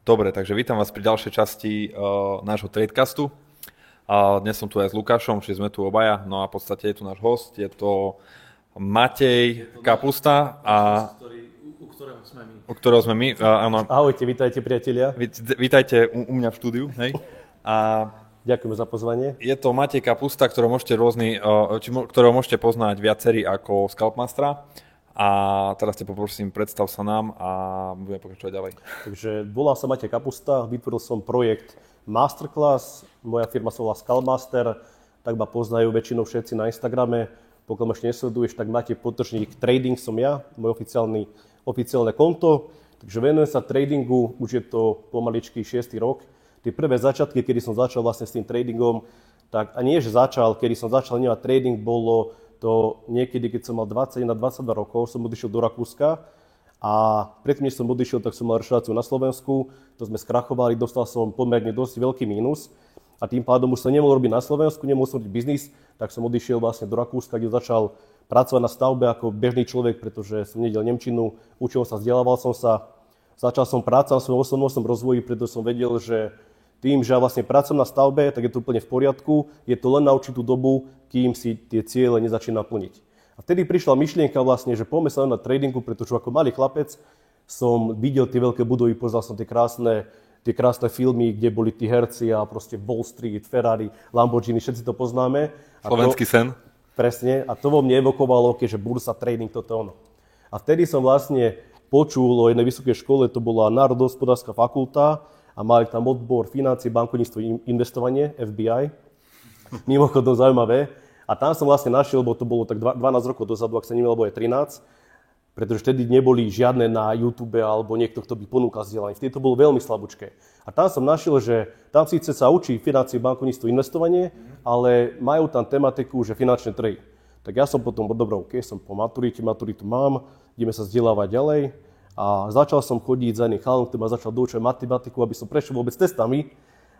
Dobre, takže vítam vás pri ďalšej časti nášho Tradecastu. Dnes som tu aj s Lukášom, čiže sme tu obaja. No a v podstate je tu náš host, je to Matej Kapusta, u ktorého sme my. Áno. Ahojte, vítajte priatelia. Vítajte u mňa v štúdiu. Hej. Ďakujeme za pozvanie. Je to Matej Kapusta, ktorého môžete poznať viacerí ako Scalpmastera. A teraz te poprosím, predstav sa nám a budeme pokračovať ďalej. Takže volám sa Matej Kapusta, vytvoril som projekt Masterclass, moja firma sa volá Scalpmaster, tak ma poznajú väčšinou všetci na Instagrame. Pokiaľ ma ešte nesleduješ, tak máte podtržník Trading som ja, moje oficiálne konto. Takže venujem sa tradingu, už je to pomaličký 6. rok. Tie prvé začiatky, kedy som začal vlastne s tým tradingom, tak a nie, že kedy som začal vnímať trading, bolo to niekedy, keď som mal 21-22 rokov, som odišiel do Rakúska a predtým, než som odišiel, tak som mal reštauráciu na Slovensku, to sme skrachovali, dostal som pomerne dosť veľký mínus a tým pádom už som nemohol robiť na Slovensku, nemohol som robiť biznis, tak som odišiel vlastne do Rakúska, kde začal pracovať na stavbe ako bežný človek, pretože som nevedel nemčinu, učil sa, vzdelával som sa, začal som pracovať na svojom osobnom rozvoji, pretože som vedel, že tým, že ja vlastne pracujem na stavbe, tak je to úplne v poriadku, je to len na určitú dobu, kým si tie ciele nezačína plniť. A vtedy prišla myšlienka vlastne, že poďme sa na tradingu, pretože ako malý chlapec som videl tie veľké budovy, pozeral som tie krásne filmy, kde boli tí herci a proste Wall Street, Ferrari, Lamborghini, všetci to poznáme. Slovenský sen. Presne. A to vo mne evokovalo, keďže bursa, trading, toto ono. A vtedy som vlastne počul o jednej vysokej škole, to bola Národohospodárska fakulta, a mali tam odbor financie, bankovníctvo, investovanie, FBI. Mimochodom zaujímavé. A tam som vlastne našiel, lebo to bolo tak 12 rokov dozadu, ak sa nemýlim, alebo je 13, pretože vtedy neboli žiadne na YouTube alebo niekto, kto by ponúkal vzdelanie. Vtedy to bolo veľmi slabúčké. A tam som našiel, že tam síce sa učí financie, bankovníctvo, investovanie, ale majú tam tematiku, že finančné trhy. Tak ja som potom, som po maturitu mám, ideme sa vzdelávať ďalej. A začal som chodiť za iným chalanom, ktorý ma začal doučať matematiku, aby som prešiel vôbec testami.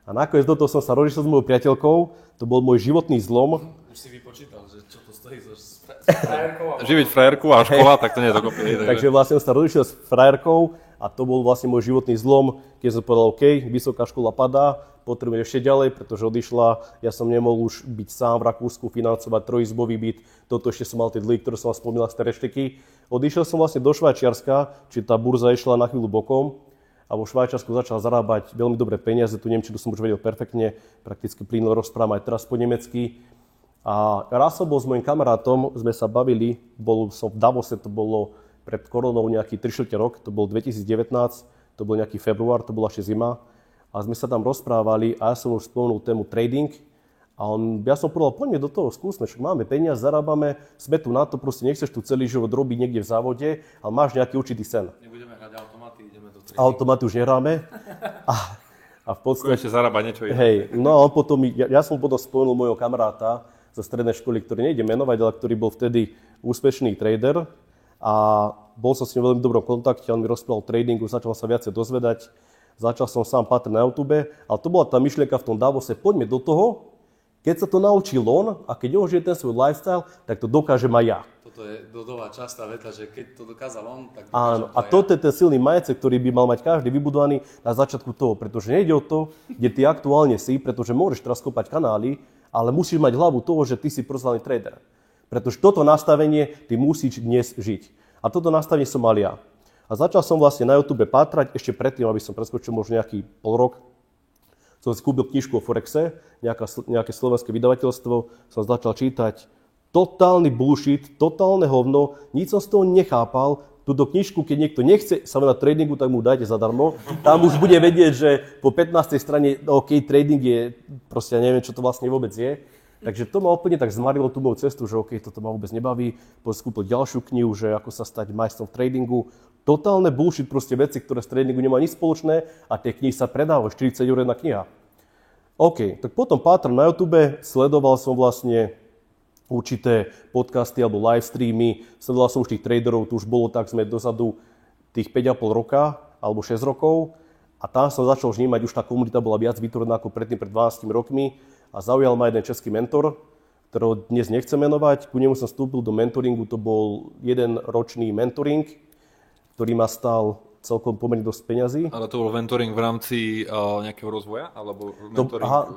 A nakoniec do toho som sa rozišiel s mojou priateľkou. To bol môj životný zlom. Už si vypočítal, že čo to stojí so frajerkou? Živiť frajerku a škola, tak to nie je dokopy. Takže vlastne som sa rozišiel s frajerkou a to bol vlastne môj životný zlom, keď som povedal, OK, vysoká škola padá, potrebujem ešte ďalej, pretože odišla. Ja som nemohol už byť sám v Rakúsku, financovať trojizbový byt. Toto ešte som mal tie dlhy, ktoré som vám spomínal z tej rešteky. Odišiel som vlastne do Švajčiarska, čiže tá burza išla na chvíľu bokom a vo Švajčiarsku začal zarábať veľmi dobré peniaze. Tu nemčinu som už vedel perfektne, prakticky plynulo rozprávam aj teraz po nemecky. A raz som bol s mojim kamarátom, sme sa bavili, bol som v Davose, to bolo pred koronou nejaký 3/4 rok, to bol 2019, to bol nejaký február, to bola ešte zima. A sme sa tam rozprávali a ja som už spomenul tému trading. A ja som povedal, poďme do toho, skúsme, však máme peniaze, zarábame, sme tu na to, proste nechceš tu celý život robiť niekde v závode, ale máš nejaký určitý sen. Nebudeme hrať automaty, ideme do tradingu. Automaty už nehráme. A v podstate... Ešte zarábať niečo iné. Hej, no a potom, ja som potom spomenul môjho kamaráta zo strednej školy, ktorý nejde menovať, ale ktorý bol vtedy úspešný trader. A bol som s ním v veľmi dobrom kontakte, on mi rozprával o tradingu, začal sa viacej dozvedať. Začal som sám patrať na YouTube, ale to bola tá myšlienka v tom Davose, poďme do toho, keď sa to naučil on a keď on žije ten svoj lifestyle, tak to dokážem aj ja. Toto je dodová častá veta, že keď to dokázal on, tak áno, a toto je ten silný mindset, ktorý by mal mať každý vybudovaný na začiatku toho, pretože nejde o to, kde ty aktuálne si, pretože môžeš teraz kopať kanály, ale musíš mať hlavu toho, že ty si profesionálny trader. Pretože toto nastavenie ty musíš dnes žiť. A toto nastavenie som mal ja. A začal som vlastne na YouTube pátrať ešte predtým, aby som preskočil možno nejaký pol rok. Som si kúpil knižku o Forexe, nejaké slovenské vydavateľstvo, som začal čítať totálny bullshit, totálne hovno, nič som z toho nechápal. Túto knižku, keď niekto nechce sa venovať tradingu, tak mu dajte zadarmo. Tam už bude vedieť, že po 15. strane, OK, trading je, proste ja neviem, čo to vlastne vôbec je. Takže to ma úplne tak zmarilo tú moju cestu, že OK, toto ma vôbec nebaví. Potom skúpil ďalšiu knihu, že ako sa stať majstrom v tradingu. Totálne bullshit, proste veci, ktoré z tradingu nemajú nič spoločné a tie knihy sa predávajú, 40 € jedna kniha. OK, tak potom pátram na YouTube, sledoval som vlastne určité podcasty alebo live streamy, sledoval som už tých traderov, tu už bolo tak, sme dozadu tých 5,5 roka alebo 6 rokov a tam som začal vnímať, už tá komunita bola viac vytvorená ako predtým, pred 12 rokmi a zaujal ma jeden český mentor, ktorého dnes nechcem menovať, ku nemu som vstúpil do mentoringu, to bol 1 ročný mentoring, ktorý ma stal celkom pomerne dosť peňazí. Ale to bol mentoring v rámci nejakého rozvoja? Alebo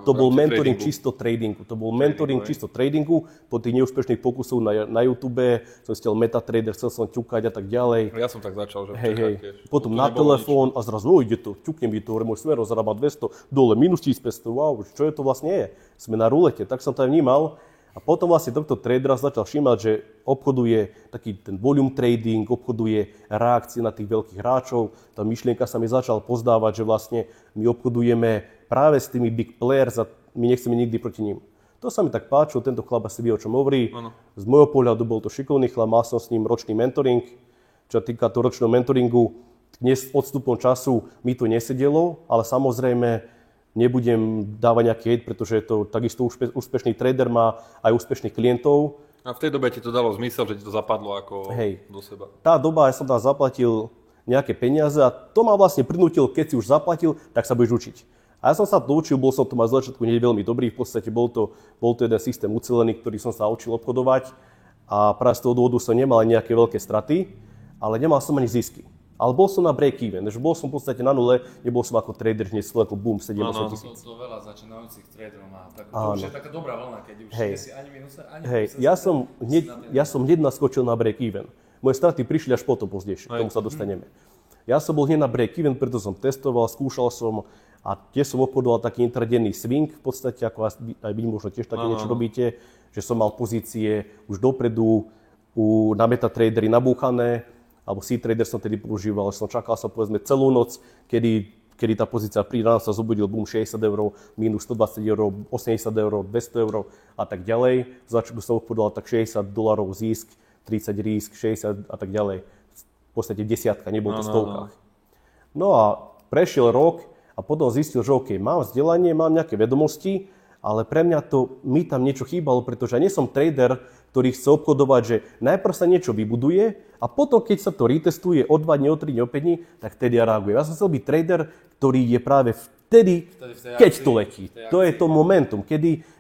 To bol mentoring tradingu? čisto tradingu. To bol mentoring čisto tradingu. Po tých neúspešných pokusov na YouTube som chcel MetaTrader, chcel som ťukať a tak ďalej. Ja som tak začal, že Hej. tiež. Potom Tu na nebolo telefón a zrazu, ide to, ťuknem to, môj smer zarába 200, dole minus 1500, wow, čo je to vlastne je? Sme na rulete, tak som to aj vnímal. A potom vlastne tohto tradera začal všímať, že obchoduje taký ten volume trading, obchoduje reakcie na tých veľkých hráčov. Tá myšlienka sa mi začala pozdávať, že vlastne my obchodujeme práve s tými big players a my nechceme nikdy proti ním. To sa mi tak páčilo, tento chlap asi vie, o čom hovorí. Ano. Z môjho pohľadu bol to šikovný chlap, mal som s ním ročný mentoring. Čo sa týka toho ročného mentoringu, dnes odstupom času mi to nesedelo, ale samozrejme nebudem dávať nejaký hate, pretože je to takisto úspešný trader, má aj úspešných klientov. A v tej dobe ti to dalo zmysel, že ti to zapadlo ako do seba. Tá doba, ja som tam zaplatil nejaké peniaze a to ma vlastne prinútil, keď si už zaplatil, tak sa budeš učiť. A ja som sa to učil, bol som to mal z začiatku nie veľmi dobrý, v podstate bol to jeden systém ucelený, ktorý som sa učil obchodovať a práve z toho dôvodu som nemal nejaké veľké straty, ale nemal som ani zisky. Ale bol som na break-even, že bol som v podstate na nule, nebol som ako trader, že nesledol boom, 7-8 tisíc. To veľa začínajúcich traderov má. To už je taká dobrá vlna, keď už nie si ani minuse, ani Hej, ja som hneď naskočil na break-even. Moje straty prišli až potom pozdejšie, k tomu sa dostaneme. Ja som bol hneď na break-even, preto som testoval, skúšal som a tiež som obchodoval taký intradenný swing, v podstate, ako aj vy možno tiež také niečo robíte, že som mal pozície už dopredu na MetaTradery nabúchané, alebo C-Trader som tedy používal, som čakal som povedzme celú noc, kedy tá pozícia príde, ráno sa zobudil, boom, 60 eur, minus 120 eur, 80 eur, 200 eur a tak ďalej. V začiatku som obchodoval tak $60 zisk, 30 risk, 60 a tak ďalej. V podstate desiatka, nebol to v stovkách. No a prešiel rok a potom zistil, že OK, mám vzdelanie, mám nejaké vedomosti, ale pre mňa mi tam niečo chýbalo, pretože ja nie som trader, ktorý chce obchodovať, že najprv sa niečo vybuduje a potom, keď sa to retestuje o 2 dní, o 3 dní, o 5 dní, tak vtedy ja reagujem. Ja som chcel byť trader, ktorý je práve vtedy keď to letí. To je to momentum,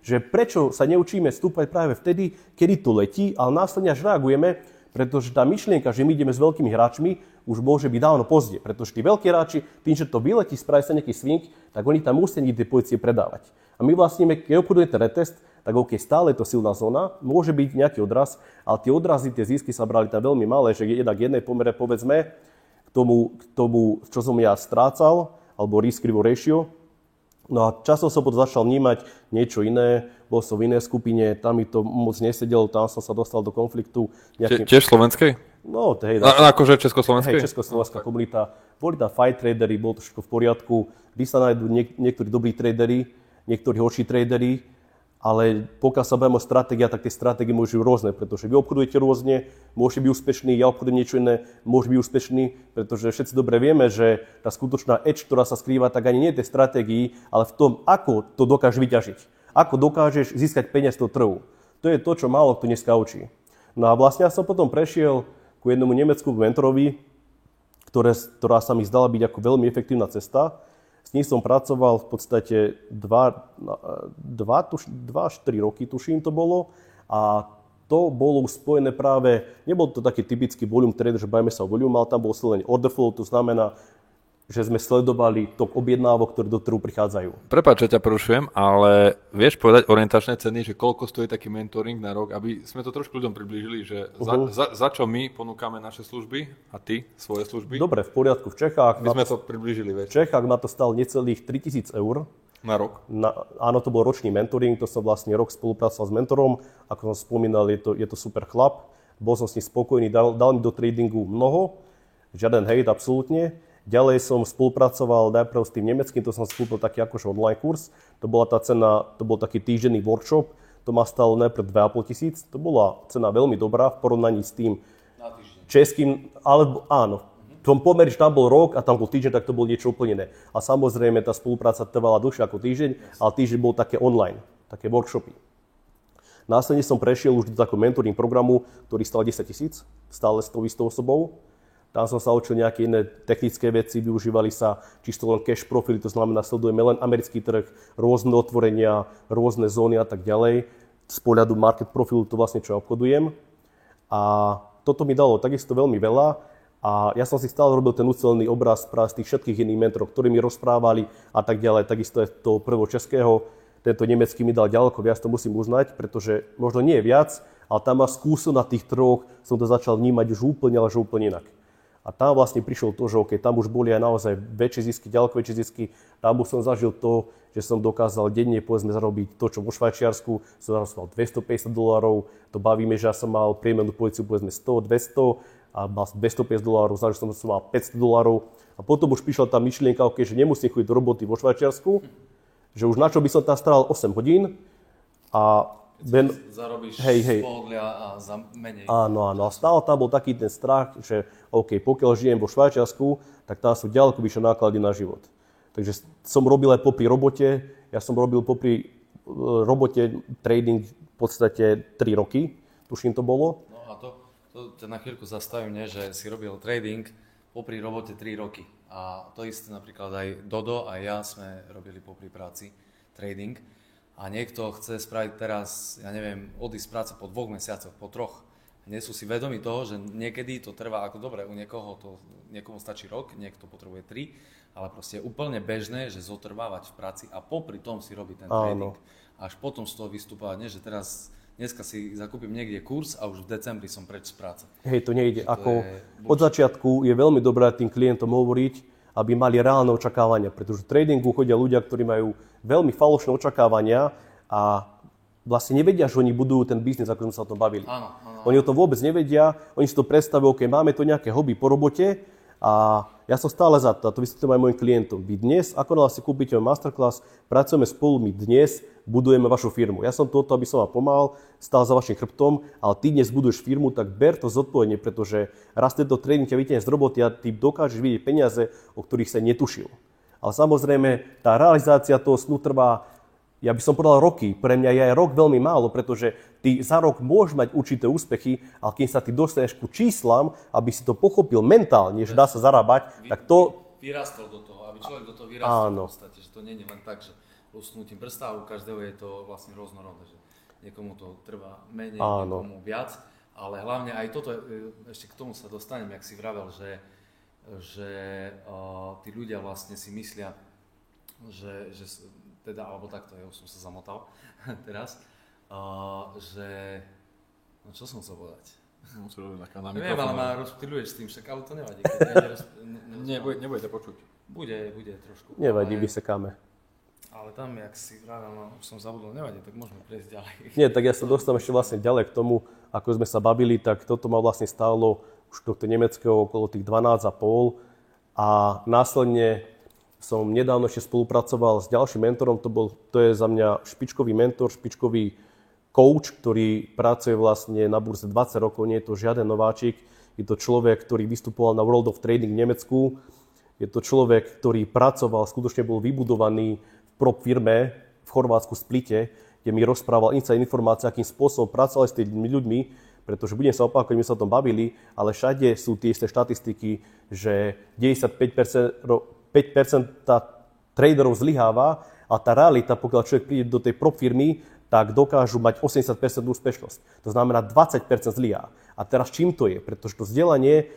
že prečo sa neučíme stúpať práve vtedy, kedy to letí, ale následne až reagujeme, pretože tá myšlienka, že my ideme s veľkými hráčmi, už môže byť dávno pozdie, pretože tí veľkí hráči, tým, že to vyletí, spraví sa nejaký swing, tak oni tam musia niekde pozície predávať. A my vlastne, keď obchodujeme ten retest, tak OK, stále je to silná zóna, môže byť nejaký odraz, ale tie odrazy, tie zisky sa brali tam veľmi malé, že jednak jednej pomere, povedzme, k tomu, čo som ja strácal, alebo risk-reward ratio. No a časom som potom začal vnímať niečo iné, bol som v inej skupine, tam mi to moc nesedelo, tam som sa dostal do konfliktu. Tiež slovenskej? No, hej. Akože československej? Hej, československá komunita. Boli tam fight tradery, bolo to všetko v poriadku. Vždy sa nájdú niektorí dobrí tradery, niektorí horší tradery, ale pokiaľ sa bavíme o stratégia, tak tie stratégie môžu byť rôzne, pretože vy obchodujete rôzne, môžete byť úspešní, ja obchodujem niečo iné, môžem byť úspešný, pretože všetci dobre vieme, že tá skutočná edge, ktorá sa skrýva, tak ani nie je tej stratégii, ale v tom, ako to dokážeš vyťažiť. Ako dokážeš získať peniaz z toho trhu. To je to, čo málo kto dneska učí. No a vlastne ja som potom prešiel ku jednomu nemeckému mentorovi, ktorá sa mi zdala byť ako veľmi efektívna cesta. S ním som pracoval v podstate 2-4 roky, tuším to bolo. A to bolo spojené práve, nebol to taký typický volume trader, že bavíme sa o volume, ale tam bol len order flow, to znamená, že sme sledovali tok objednávok, ktoré do trhu prichádzajú. Prepáč, že ťa porušujem, ale vieš povedať orientačné ceny, že koľko stojí taký mentoring na rok, aby sme to trošku ľuďom priblížili, že za čo my ponúkame naše služby a ty svoje služby? Dobre, v poriadku. V Čechách my sme to priblížili, vieš. V Čechách ma to stalo necelých 3 000 eur. Na rok? Áno, to bol ročný mentoring, to som vlastne rok spolupracoval s mentorom. Ako som spomínal, je to super chlap. Bol som s ním spokojný, dal mi do tradingu mnoho, žiaden hate, absolútne. Ďalej som spolupracoval najprv s tým nemeckým, to som skúpil taký akože online kurz. To bola tá cena, to bol taký týždenný workshop, to ma stalo najprv 2 500. To bola cena veľmi dobrá v porovnaní s tým českým, alebo áno. V tom pomeri, že tam bol rok a tam bol týždeň, tak to bolo niečo úplne iné. A samozrejme tá spolupráca trvala dlhšie ako týždeň, ale týždeň bol také online, také workshopy. Následne som prešiel už do takého mentoring programu, ktorý stal 10 000, stále s tou istou osobou. Tam som sa učil nejaké iné technické veci, využívali sa čisto len cash profily, to znamená, sledujeme len americký trh, rôzne otvorenia, rôzne zóny a tak ďalej. Z pohľadu market profilu to vlastne, čo obchodujem. A toto mi dalo takisto veľmi veľa. A ja som si stále robil ten ucelený obraz z tých všetkých iných mentorov, ktorí mi rozprávali a tak ďalej. Takisto je toho prvého českého, tento nemecký mi dal ďaleko viac, to musím uznať, pretože možno nie je viac, ale tam má skúsenosť na tých troch, som to začal vnímať už úplne, ale že úplne inak. A tam vlastne prišlo to, že okay, tam už boli aj naozaj väčšie zisky, ďaleko väčšie zisky. Tam už som zažil to, že som dokázal denne povedzme zarobiť to, čo vo Švajčiarsku som zarobil $250. To bavíme, že ja som mal priemernú políciu povedzme 100, 200 a mal $250, zažil som mal $500. A potom už prišla tá myšlienka, okay, že nemusím chodiť do roboty vo Švajčiarsku, že už na čo by som tam staral 8 hodín a zarobíš z pohodlia a za menej. Áno. A stále tam bol taký ten strach, že OK, pokiaľ žijem vo Švajčiarsku, tak tam sú ďaleko vyššie náklady na život. Takže som robil aj popri robote. Ja som robil popri robote trading v podstate 3 roky, tuším to bolo. No a to na chvíľku zastavím, že si robil trading popri robote 3 roky. A to isté napríklad aj Dodo a ja sme robili popri práci trading. A niekto chce spraviť teraz, ja neviem, odísť z práce po 2 mesiacoch, po 3. Nie sú si vedomi toho, že niekedy to trvá ako dobre, u niekomu stačí rok, niekto potrebuje 3, ale proste je úplne bežné, že zotrvávať v práci a popri tom si robiť ten trading. Až potom z toho vystúpať, nie, že dneska si zakúpim niekde kurz a už v decembri som preč z práce. Hej, to nejde. Od začiatku je veľmi dobré tým klientom hovoriť, aby mali reálne očakávania, pretože v tradingu chodia ľudia, ktorí majú veľmi falošné očakávania a vlastne nevedia, že oni budujú ten biznis, ako sme sa o tom bavili. Áno. Oni o tom vôbec nevedia, oni si to predstavujú, OK, máme to nejaké hobby po robote a ja som stále za to, a to vysvetľujem aj mojim klientom. Vy dnes, ako náhle si kúpite masterclass, pracujeme spolu, my dnes budujeme vašu firmu. Ja som toto, aby som vám pomáhal, stál za vašim chrbtom, ale ty dnes buduješ firmu, tak ber to zodpovedne, pretože raz tento trading ťa vytiahne z roboty a ty dokážeš vidieť peniaze, o ktorých sa netušil. Ale samozrejme, tá realizácia toho snu trvá, ja by som povedal roky. Pre mňa je aj rok veľmi málo, pretože ty za rok môžeš mať určité úspechy, ale keď sa ty dostaneš ku číslam, aby si to pochopil mentálne, že dá sa zarábať, tak to... Vyrastol do toho, aby človek do toho vyrastol v podstate, že to nie je len tak, že usnutím prsta, u každého je to vlastne rôznorodné, že niekomu to trvá menej, niekomu viac, ale hlavne aj toto, ešte k tomu sa dostanem, jak si vravel, že tí ľudia vlastne si myslia, že teda, alebo takto, ja už som sa zamotal teraz, že, no čo som chcel povedať? Neviem, ale ma rozptýľuješ s tým, však, ale to nevadí. Nebudete počuť. Bude trošku. Nevadí, vysekáme. Ale tam, jak si vravel, no, už som zabudol, nevadí, tak môžeme prejsť ďalej. Nie, tak ja sa dostávam ešte vlastne ďalej k tomu, ako sme sa bavili, tak toto ma vlastne stálo už do nemeckého okolo tých 12,5 a následne som nedávno ešte spolupracoval s ďalším mentorom, to je za mňa špičkový mentor, špičkový coach, ktorý pracuje vlastne na burze 20 rokov, nie je to žiaden nováčik, je to človek, ktorý vystupoval na World of Trading v Nemecku, je to človek, ktorý pracoval, skutočne bol vybudovaný v prop firme v Chorvátsku Splite, kde mi rozprával informácie, akým spôsobom pracovali s tými ľuďmi, pretože budem sa opakovať, my sa o tom bavili, ale všade sú tie isté štatistiky, že 95% traderov zlyháva a tá realita, pokiaľ človek príde do tej prop firmy, tak dokážu mať 80% úspešnosť. To znamená 20% zlyhá. A teraz čím to je? Pretože to vzdelanie,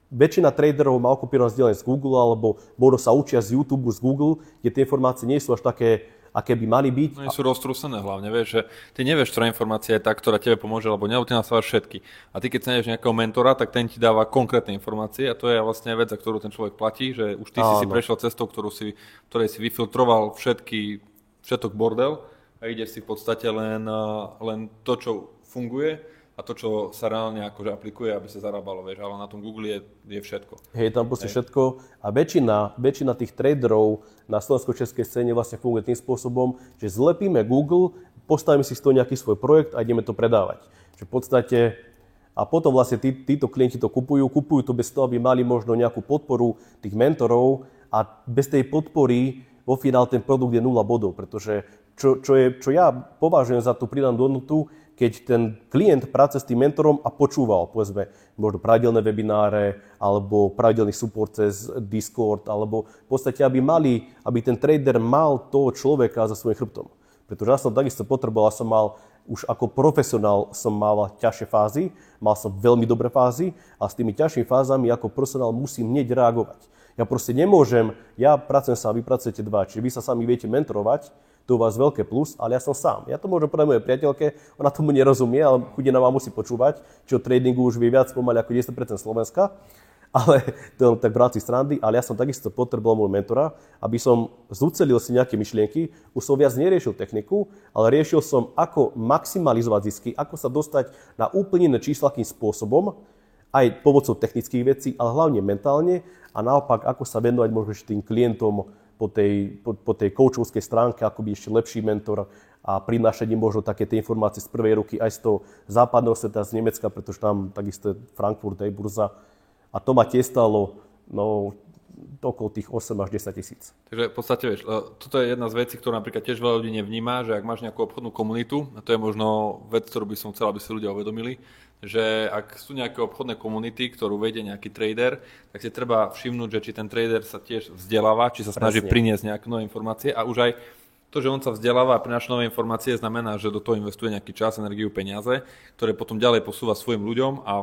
väčšina traderov má okupované vzdelanie z Google alebo možno sa učia z YouTube, z Google, kde tie informácie nie sú až také, aké by mali byť. No sú roztrúsené hlavne, vieš, že ty nevieš, ktorá informácia je tá, ktorá tebe pomôže, lebo ty nasávaš všetky. A ty keď sa nevieš nejakého mentora, tak ten ti dáva konkrétne informácie a to je vlastne vec, za ktorú ten človek platí, že už ty si prešiel cestou, ktorej si vyfiltroval všetok bordel a ideš si v podstate len to, čo funguje a to, čo sa reálne akože aplikuje, aby sa zarábalo, vieš, ale na tom Google je všetko. Hej, tam proste všetko a väčšina tých traderov na slovensko-českej scéne vlastne funguje tým spôsobom, že zlepíme Google, postavíme si z toho nejaký svoj projekt a ideme to predávať. Že v podstate, a potom vlastne títo klienti to kupujú to bez toho, aby mali možno nejakú podporu tých mentorov a bez tej podpory vo finále ten produkt je 0 bodov, pretože čo ja považujem za tú pridanú hodnotu, keď ten klient pracuje s tým mentorom a počúval, povedzme, možno pravidelné webináre, alebo pravidelný support cez Discord, alebo v podstate, aby ten trader mal toho človeka za svojím chrbtom. Pretože ja som takisto potreboval, už ako profesionál som mal ťažšie fázy, mal som veľmi dobré fázy a s tými ťažšími fázami ako profesionál musím hneď reagovať. Ja proste nemôžem, ja pracujem sám, vy pracujete dva, čiže vy sa sami viete mentorovať, to u vás veľké plus, ale ja som sám. Ja to môžem povedať mojej priateľke, ona tomu nerozumie, ale chudina vám musí počúvať, čo o tradingu už vie viac pomaly ako 10% Slovenska. Ale to je tak v rámci srandy, ale ja som takisto potreboval môjho mentora, aby som zúcelil si nejaké myšlienky. Už som viac neriešil techniku, ale riešil som, ako maximalizovať zisky, ako sa dostať na úplne iné čísla akým spôsobom, aj pomocou technických vecí, ale hlavne mentálne a naopak, ako sa venovať možno tým klientom po tej coachovskej stránke, ako byť ešte lepší mentor a prinášať im možno také tie informácie z prvej ruky aj z toho západného sveta, z Nemecka, pretože tam takisto Frankfurt, aj burza. A to ma tiež stalo okolo tých 8 až 10 tisíc. Takže v podstate, vieš, toto je jedna z vecí, ktorú napríklad tiež veľa ľudí nevníma, že ak máš nejakú obchodnú komunitu, a to je možno vec, ktorú by som chcel, aby si ľudia uvedomili, že ak sú nejaké obchodné komunity, ktorú vedie nejaký trader, tak si treba všimnúť, že či ten trader sa tiež vzdeláva, či sa snaží priniesť nejaké nové informácie a už aj to, že on sa vzdeláva a prináša nové informácie, znamená, že do toho investuje nejaký čas, energiu, peniaze, ktoré potom ďalej posúva svojim ľuďom a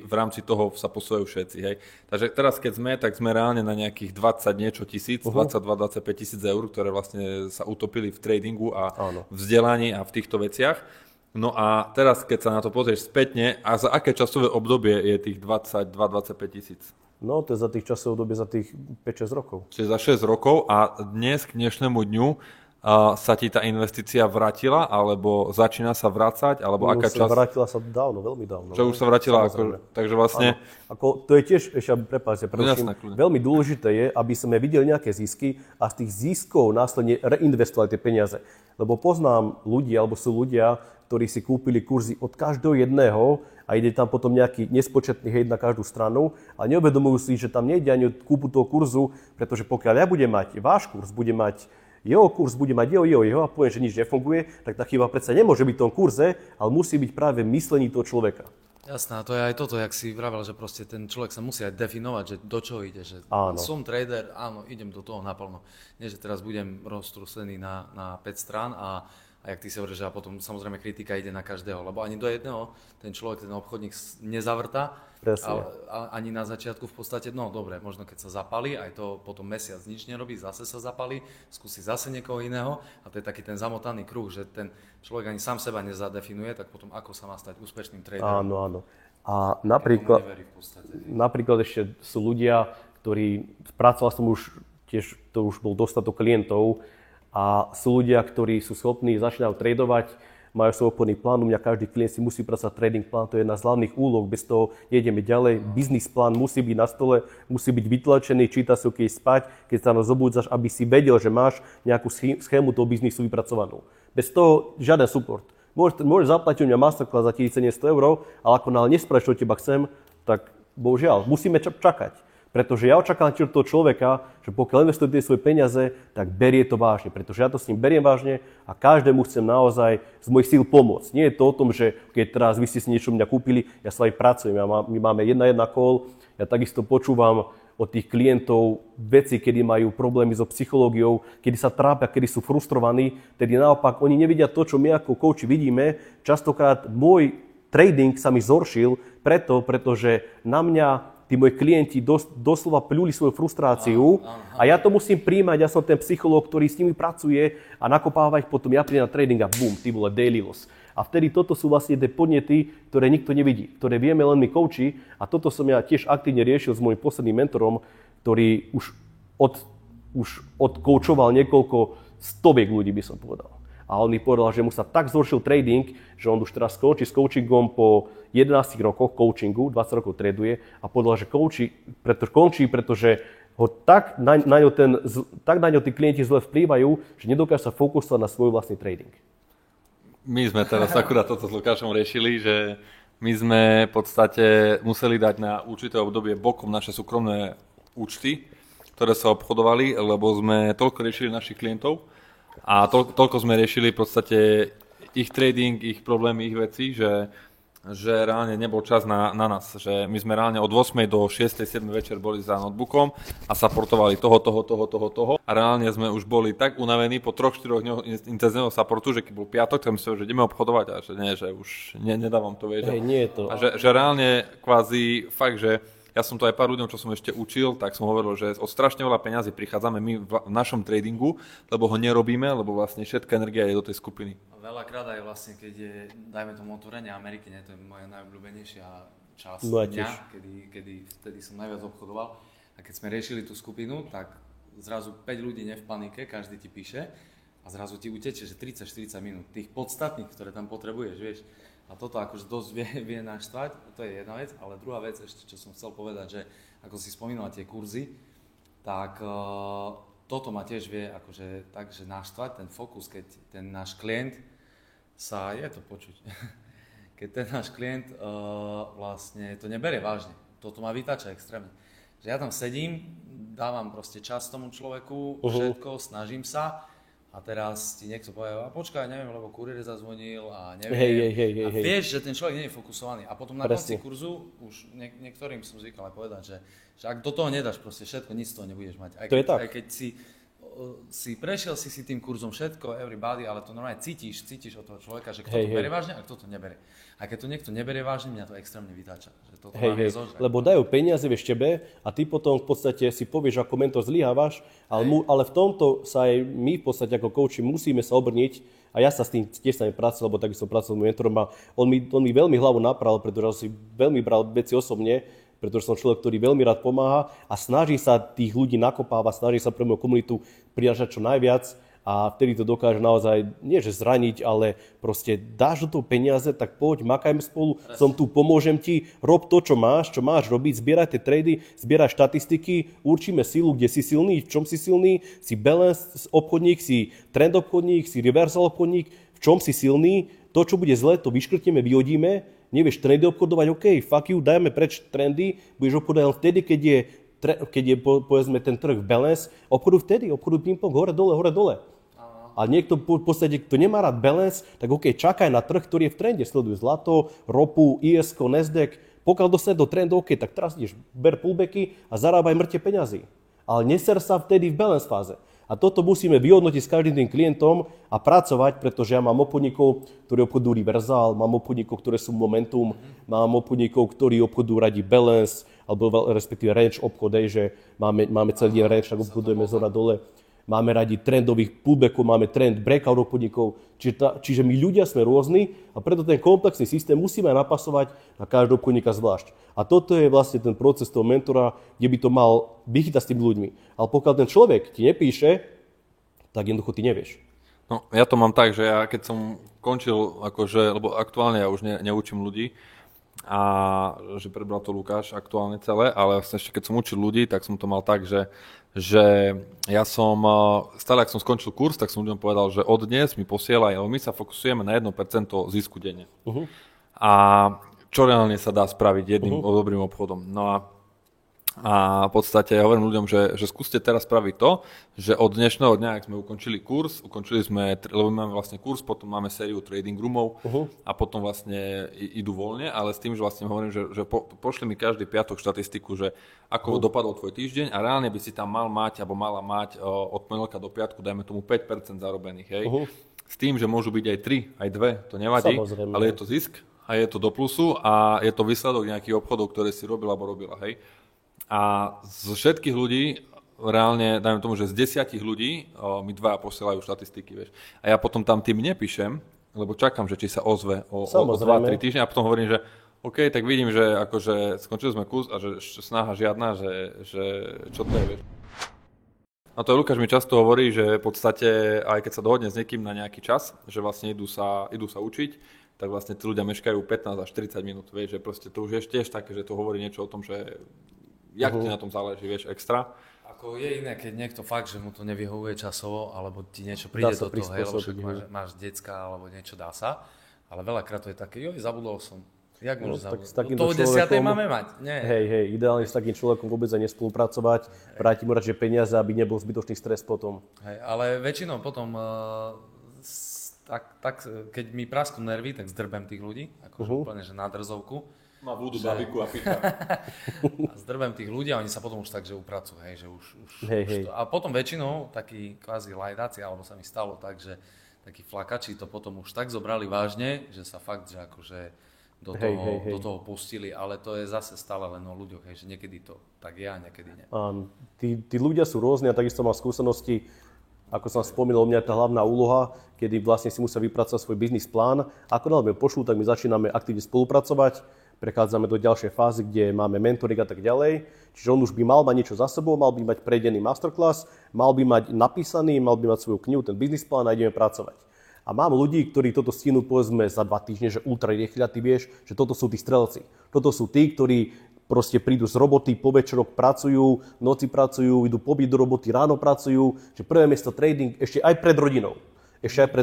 v rámci toho sa posúvajú všetci. Hej. Takže teraz, keď sme reálne na nejakých 20 niečo tisíc, 22-25 tisíc eur, ktoré vlastne sa utopili v tradingu a v vzdelaní a v týchto veciach. No a teraz, keď sa na to pozrieš spätne, a za aké časové obdobie je tých 22-25 tisíc? No, to je za tých časové obdobie, za tých 5-6 rokov. Čiže za 6 rokov a dnes k dnešnému dňu sa ti tá investícia vrátila, alebo začína sa vracať, alebo aká časť? Vrátila sa dávno, veľmi dávno. Čo už sa vrátila, takže vlastne... To je tiež, prepáčte, veľmi dôležité je, aby sme videli nejaké zisky a z tých ziskov následne reinvestovali tie peniaze. Lebo poznám ľudí, alebo sú ľudia, ktorí si kúpili kurzy od každého jedného a ide tam potom nejaký nespočetný hejt na každú stranu a neuvedomujú si, že tam nejde ani od kúpu toho kurzu, pretože pokiaľ ja budem mať váš kurz, bude mať jeho kurz, bude mať jeho a poviem, že nič nefunguje, tak tá chyba predsa nemôže byť v tom kurze, ale musí byť práve myslení toho človeka. Jasné, a to je aj toto, jak si vravel, že proste ten človek sa musí aj definovať, že do čoho ide, že som trader, áno, idem do toho naplno. Nie, že teraz budem roztrúsený na 5 strán a jak ty si hovoríš, že a potom samozrejme kritika ide na každého, lebo ani do jedného ten človek, ten obchodník nezavrta, ani na začiatku v podstate, no dobre, možno keď sa zapali, aj to potom mesiac nič nerobí, zase sa zapali, skúsi zase niekoho iného a to je taký ten zamotaný kruh, že ten človek ani sám seba nezadefinuje, tak potom ako sa má stať úspešným traderom. Áno. A napríklad ešte sú ľudia, ktorí, pracoval som už, tiež to už bol dostatok klientov, a sú ľudia, ktorí sú schopní, začínajú tradovať, majú svoj obchodný plán. U mňa každý klient si musí pracovať trading plán, to je jedna z hlavných úloh, bez toho nejdeme ďalej. Biznis plán musí byť na stole, musí byť vytlačený, číta si ho keď spať, keď sa zobudzaš, aby si vedel, že máš nejakú schému toho biznisu vypracovanú. Bez toho žiaden support. Môžeš zaplatiť u mňa masterclass za 1700 €, ale ako náhle nespravíš, čo teba chcem, tak bohužiaľ, musíme čakať. Pretože ja očakávam od toho človeka, že pokiaľ investuje tie svoje peniaze, tak berie to vážne. Pretože ja to s ním beriem vážne a každému chcem naozaj z mojich síl pomôcť. Nie je to o tom, že keď teraz vy ste si niečo mňa kúpili, ja s vami pracujem, my máme 1-1 call, ja takisto počúvam od tých klientov veci, kedy majú problémy so psychológiou, kedy sa trápia, kedy sú frustrovaní, tedy naopak oni nevidia to, čo my ako coachi vidíme. Častokrát môj trading sa mi zhoršil pretože na mňa tí moji klienti doslova pľuli svoju frustráciu a ja to musím príjmať, ja som ten psychológ, ktorý s nimi pracuje a nakopáva ich potom, ja prídem na trading a bum, ty vole, daily loss. A vtedy toto sú vlastne tie podnety, ktoré nikto nevidí, ktoré vieme len my coachi a toto som ja tiež aktívne riešil s môjim posledným mentorom, ktorý už odkoučoval niekoľko stoviek ľudí, by som povedal. A on mi povedal, že mu sa tak zhoršil trading, že on už teraz skončí s coachingom po 11 rokoch coachingu, 20 rokov traduje a povedal, že končí, pretože ho tak na ňo tí klienti zle vplývajú, že nedokáže sa fokusovať na svoj vlastný trading. My sme teraz akurát toto s Lukášom riešili, že my sme v podstate museli dať na určité obdobie bokom naše súkromné účty, ktoré sa obchodovali, lebo sme toľko riešili našich klientov, a toľko sme riešili v podstate ich trading, ich problémy, ich veci, že že reálne nebol čas na nás, že my sme reálne od 8 do 6, 7 večer boli za notebookom a supportovali toho a reálne sme už boli tak unavení po 3-4 dňoch intenzívneho supportu, že keď bol piatok, tak mysleli, že ideme obchodovať a že nie, že už nedávam to, vieš. Nie je to. A že reálne kvázi fakt, že ja som to aj pár ľuďom, čo som ešte učil, tak som hovoril, že o strašne veľa peňazí prichádzame my v našom tradingu, lebo ho nerobíme, lebo vlastne všetká energia je do tej skupiny. A veľakrát aj vlastne, keď je, dajme tomu otvorenie Ameriky, to je moja najobľúbenejšia časť dňa, kedy vtedy som najviac obchodoval. A keď sme riešili tú skupinu, tak zrazu 5 ľudí v panike, každý ti píše a zrazu ti uteče, že 30-40 minút, tých podstatných, ktoré tam potrebuješ, vieš. A toto akože dosť vie naštvať, to je jedna vec, ale druhá vec ešte, čo som chcel povedať, že ako si spomínal tie kurzy, tak toto ma tiež vie akože takže naštvať, ten fokus, keď ten náš klient sa, je to počuť, keď ten náš klient vlastne to neberie vážne, toto ma vytáča extrémne. Že ja tam sedím, dávam proste čas tomu človeku, všetko, snažím sa, a teraz ti niekto povie, a počkaj, neviem, lebo kuriér zazvonil a neviem. A vieš, že ten človek nie je fokusovaný. A potom na konci kurzu, už niektorým som zvykal aj povedať, že ak do toho nedáš proste všetko, nic z toho nebudeš mať. Aj keď si prešiel si tým kurzom všetko, everybody, ale to normálne cítiš od toho človeka, že kto to berie vážne a kto to neberie. A keď to niekto neberie vážne, mňa to extrémne vytáča. Že toto lebo dajú peniaze, vieš, tebe a ty potom v podstate si povieš, ako mentor zlyhávaš, ale v tomto sa aj my v podstate ako coachi musíme sa obrniť a ja sa s tým tiež sa mi pracoval, lebo takisto pracoval s mentorom a on mi veľmi hlavu napravil, pretože si veľmi bral veci osobne, pretože som človek, ktorý veľmi rád pomáha a snaží sa tých ľudí nakopávať, snaží sa pre moju komunitu prinášať čo najviac a vtedy to dokáže naozaj, nie že zraniť, ale proste dáš do toho peniaze, tak poď, makajme spolu, som tu, pomôžem ti, rob to, čo máš robiť, zbieraj tie trady, zbieraj štatistiky, určíme silu, kde si silný, v čom si silný, si balance obchodník, si trend obchodník, si reversal obchodník, v čom si silný, to, čo bude zle, to vyškrtneme, vyhodíme. Nevieš trendy obchodovať, OK, fuck you, dajme preč trendy, budeš obchodovať len vtedy, keď je povedzme ten trh v balance, obchoduj ping-pong, hore, dole. A niekto v podstate, kto nemá rád balance, tak OK, čakaj na trh, ktorý je v trende, sleduj zlato, ropu, IS-ko, Nasdaq, pokiaľ dostane do trendu, OK, tak teraz ideš, ber pullbacky a zarábaj mŕte peňazí. Ale neser sa vtedy v balance fáze. A toto musíme vyhodnotiť s každým tým klientom a pracovať, pretože ja mám obchodníkov, ktorí obchodujú reverzál, mám obchodníkov, ktoré sú momentum, mám obchodníkov, ktorí obchodujú radi balance, alebo respektíve range obchod, že máme celý deň range, tak obchodujeme zhora dole. Máme radi trendových pullbackov, máme trend breakout obchodníkov, čiže my ľudia sme rôzni a preto ten komplexný systém musíme aj napasovať na každého obchodníka zvlášť. A toto je vlastne ten proces toho mentora, kde by to mal vychytať s tými ľuďmi. Ale pokiaľ ten človek ti nepíše, tak jednoducho ty nevieš. No, ja to mám tak, že ja keď som končil, akože, lebo aktuálne ja už neučím ľudí, a že prebral to Lukáš aktuálne celé, ale vlastne ešte keď som učil ľudí, tak som to mal tak, že ja som, stále ak som skončil kurz, tak som ľuďom povedal, že od dnes mi posielaj, my sa fokusujeme na 1% zisku denne. A čo reálne sa dá spraviť jedným dobrým obchodom. No a v podstate ja hovorím ľuďom, že skúste teraz spraviť to, že od dnešného dňa, ak sme ukončili sme, lebo máme vlastne kurz, potom máme sériu trading roomov a potom vlastne idú voľne, ale s tým, že vlastne hovorím, že pošli mi každý piatok štatistiku, že ako dopadol tvoj týždeň a reálne by si tam mal mať, alebo mala mať od pondelka do piatku, dajme tomu 5% zarobených, hej. S tým, že môžu byť aj 3, aj 2, to nevadí, ale je to zisk a je to do plusu a je to výsledok nejakých obchodov, ktoré si robila alebo robila, hej. A z všetkých ľudí, reálne, dajme tomu, že z 10 ľudí mi 2 posielajú štatistiky, vieš. A ja potom tam tým nepíšem, lebo čakám, že či sa ozve o 2-3 týždne a potom hovorím, že OK, tak vidím, že akože skončili sme kurz a že snaha žiadna, že čo to je, vieš. A to Lukáš mi často hovorí, že v podstate, aj keď sa dohodne s niekým na nejaký čas, že vlastne idú sa učiť, tak vlastne tí ľudia meškajú 15 až 40 minút, vieš, že proste to už je tiež také, že to hovorí niečo o tom, že jak ti na tom záleží, vieš, extra. Ako je iné, keď niekto fakt, že mu to nevyhovuje časovo, alebo ti niečo príde do toho, hej, lebo však máš decka, alebo niečo dá sa, ale veľakrát to je také, zabudol som. Jak môžu zabudnúť? Toho 10. máme mať. Nie. Hej, ideálne s takým človekom vôbec aj nespolupracovať, vrátiť mu radšej peniaze, aby nebol zbytočný stres potom. Hej, ale väčšinou potom tak keď mi prasknú nervy, tak zdrbem tých ľudí, akože úplne, že na drzovku. Má vúdu, babiku a picha. A zdrbem tých ľudí a oni sa potom už tak, že upracujú, hej, že už hej. To. A potom väčšinou takí kvázi lajdáci, alebo sa mi stalo tak, že takí flakači to potom už tak zobrali vážne, že sa fakt, že akože do toho pustili, ale to je zase stále len o ľuďoch, hej, že niekedy to tak je a niekedy nie. Tí ľudia sú rôzni a takisto mám skúsenosti, ako som spomínal, u mňa je tá hlavná úloha, kedy vlastne si musia vypracovať svoj biznis plán. Ako nám pošlú, tak my začíname aktívne spolupracovať, prechádzame do ďalšej fázy, kde máme mentoring a tak ďalej. Čiže on už by mal mať niečo za sebou, mal by mať prejdený masterclass, mal by mať napísaný, mal by mať svoju knihu, ten biznis plán a ideme pracovať. A mám ľudí, ktorí toto stihnú povedzme za 2 týždne, že ultra rýchlo, ty vieš, že toto sú tí strelci. Toto sú tí, ktorí proste prídu z roboty, po večeroch pracujú, v noci pracujú, idú pobyť do roboty, ráno pracujú, že prvé miesto trading ešte aj pred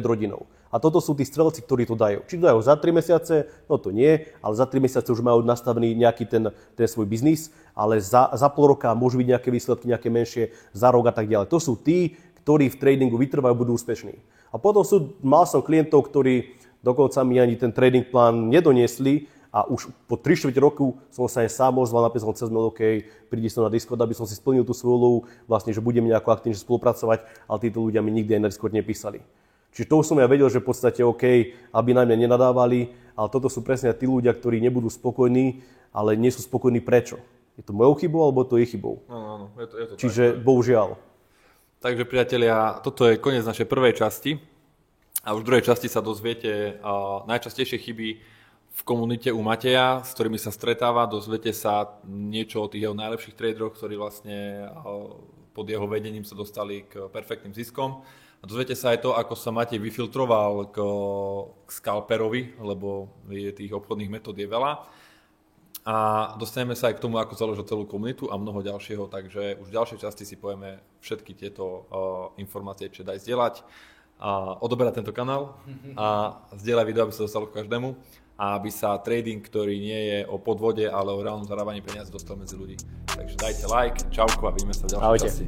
rodinou. A toto sú tí strelci, ktorí to dajú. Či to dajú za 3 mesiace, no to nie, ale za 3 mesiace už majú nastavený nejaký ten svoj biznis, ale za pol roka môžu byť nejaké výsledky, nejaké menšie, za rok a tak ďalej. To sú tí, ktorí v tradingu vytrvajú, budú úspešní. A potom mal som klientov, ktorí dokonca mi ani ten trading plán nedoniesli a už po 3/4 roku som sa aj sám ozval, napísal cez mail, OK, prídi som na Discord, aby som si splnil tú svoju úlohu, vlastne, že budeme nejako aktívne spolupracovať, ale títo ľudia mi nikdy aj na Discord nepísali. Čiže to som ja vedel, že v podstate OK, aby na mňa nenadávali, ale toto sú presne tí ľudia, ktorí nebudú spokojní, ale nie sú spokojní prečo. Je to mojou chybou, alebo to je chybou? Áno, je to Čiže tak. Bohužiaľ. Takže priatelia, toto je koniec našej prvej časti a už v druhej časti sa dozviete najčastejšie chyby v komunite u Mateja, s ktorými sa stretáva, dozviete sa niečo o tých jeho najlepších traderoch, ktorí vlastne pod jeho vedením sa dostali k perfektným ziskom. A dozviete sa aj to, ako sa Matej vyfiltroval k scalperovi, lebo tých obchodných metód je veľa. A dostaneme sa aj k tomu, ako založil celú komunitu a mnoho ďalšieho, takže už v ďalšej časti si povieme všetky tieto informácie, čo daj zdieľať, a odoberať tento kanál a zdieľať video, aby sa dostalo k každému a aby sa trading, ktorý nie je o podvode, ale o reálnom zarábaní peniazy, dostal medzi ľudí. Takže dajte like, čauko a vidíme sa v ďalšej časti.